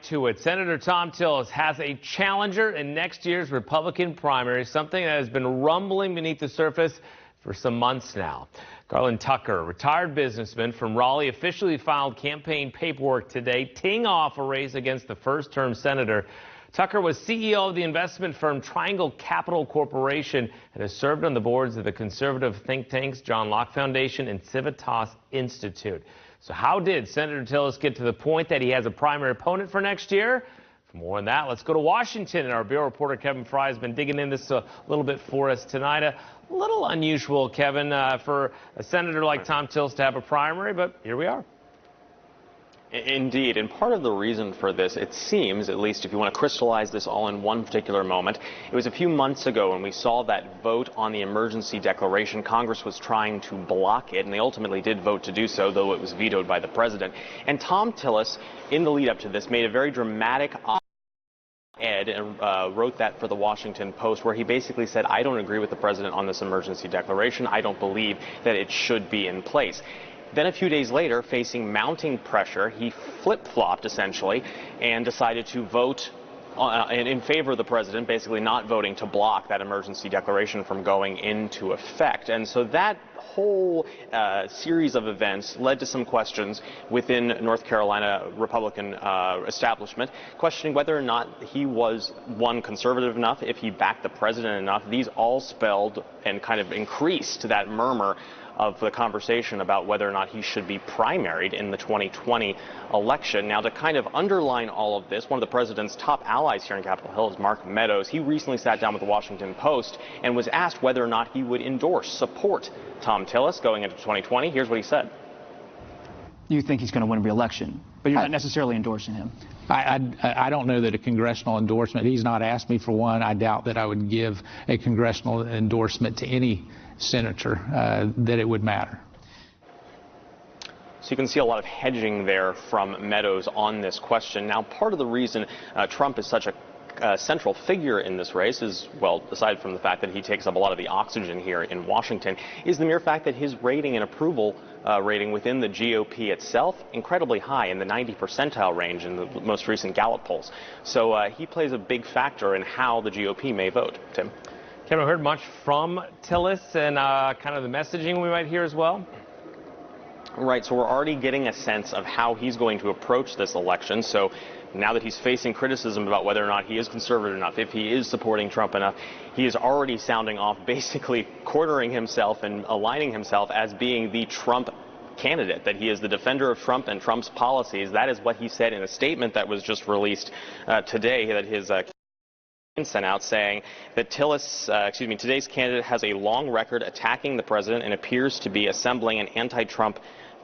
To it. Senator Tom Tillis has a challenger in next year's Republican primary, something that has been rumbling beneath the surface for some months now. Garland Tucker, a retired businessman from Raleigh, officially filed campaign paperwork today, teeing off a race against the first-term senator. Tucker was CEO of the investment firm Triangle Capital Corporation and has served on the boards of the conservative think tanks John Locke Foundation and Civitas Institute. So how did Senator Tillis get to the point that he has a primary opponent for next year? For more on that, let's go to Washington. And our Bureau reporter Kevin Fry has been digging in this a little bit for us tonight. A little unusual, Kevin, for a senator like Tom Tillis to have a primary, but here we are. Indeed, and part of the reason for this, it seems, at least if you want to crystallize this all in one particular moment, it was a few months ago when we saw that vote on the emergency declaration. Congress was trying to block it, and they ultimately did vote to do so, though it was vetoed by the president. And Tom Tillis, in the lead up to this, made a very dramatic op-ed and wrote that for the Washington Post, where he basically said, I don't agree with the president on this emergency declaration. I don't believe that it should be in place. Then a few days later, facing mounting pressure, he flip-flopped essentially and decided to vote in favor of the president, basically not voting to block that emergency declaration from going into effect. And so that whole series of events led to some questions within North Carolina Republican establishment, questioning whether or not he was, one, conservative enough, if he backed the president enough. These all spelled and kind of increased that murmur of the conversation about whether or not he should be primaried in the 2020 election. Now, to kind of underline all of this, one of the president's top allies here in Capitol Hill is Mark Meadows. He recently sat down with the Washington Post and was asked whether or not he would support Tom Tillis going into 2020. Here's what he said. You think he's going to win re-election, but you're not necessarily endorsing him. I don't know that a congressional endorsement, he's not asked me for one. I doubt that I would give a congressional endorsement to any senator, that it would matter. So you can see a lot of hedging there from Meadows on this question. Now, part of the reason Trump is such a central figure in this race is, well, aside from the fact that he takes up a lot of the oxygen here in Washington, is the mere fact that his rating and approval rating within the GOP itself incredibly high, in the 90th percentile range in the most recent Gallup polls. So he plays a big factor in how the GOP may vote. Tim? Kevin, heard much from Tillis and kind of the messaging we might hear as well? Right, so we're already getting a sense of how he's going to approach this election. So now that he's facing criticism about whether or not he is conservative enough, if he is supporting Trump enough, he is already sounding off, basically cornering himself and aligning himself as being the Trump candidate, that he is the defender of Trump and Trump's policies. That is what he said in a statement that was just released today, that his sent out, saying that today's candidate has a long record attacking the president and appears to be assembling an anti-Trump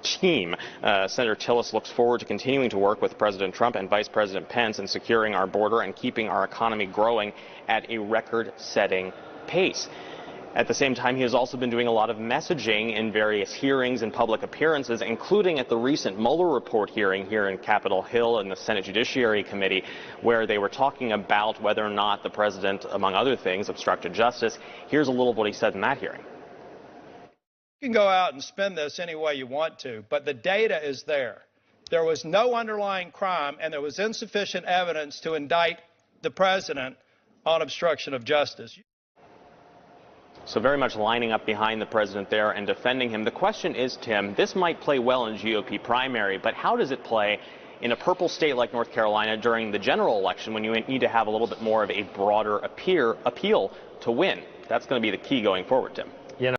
team. Senator Tillis looks forward to continuing to work with President Trump and Vice President Pence in securing our border and keeping our economy growing at a record-setting pace. At the same time, he has also been doing a lot of messaging in various hearings and public appearances, including at the recent Mueller report hearing here in Capitol Hill in the Senate Judiciary Committee, where they were talking about whether or not the president, among other things, obstructed justice. Here's a little of what he said in that hearing. You can go out and spin this any way you want to, but the data is there. There was no underlying crime, and there was insufficient evidence to indict the president on obstruction of justice. So very much lining up behind the president there and defending him. The question is, Tim, this might play well in GOP primary, but how does it play in a purple state like North Carolina during the general election, when you need to have a little bit more of a broader appeal to win? That's going to be the key going forward, Tim.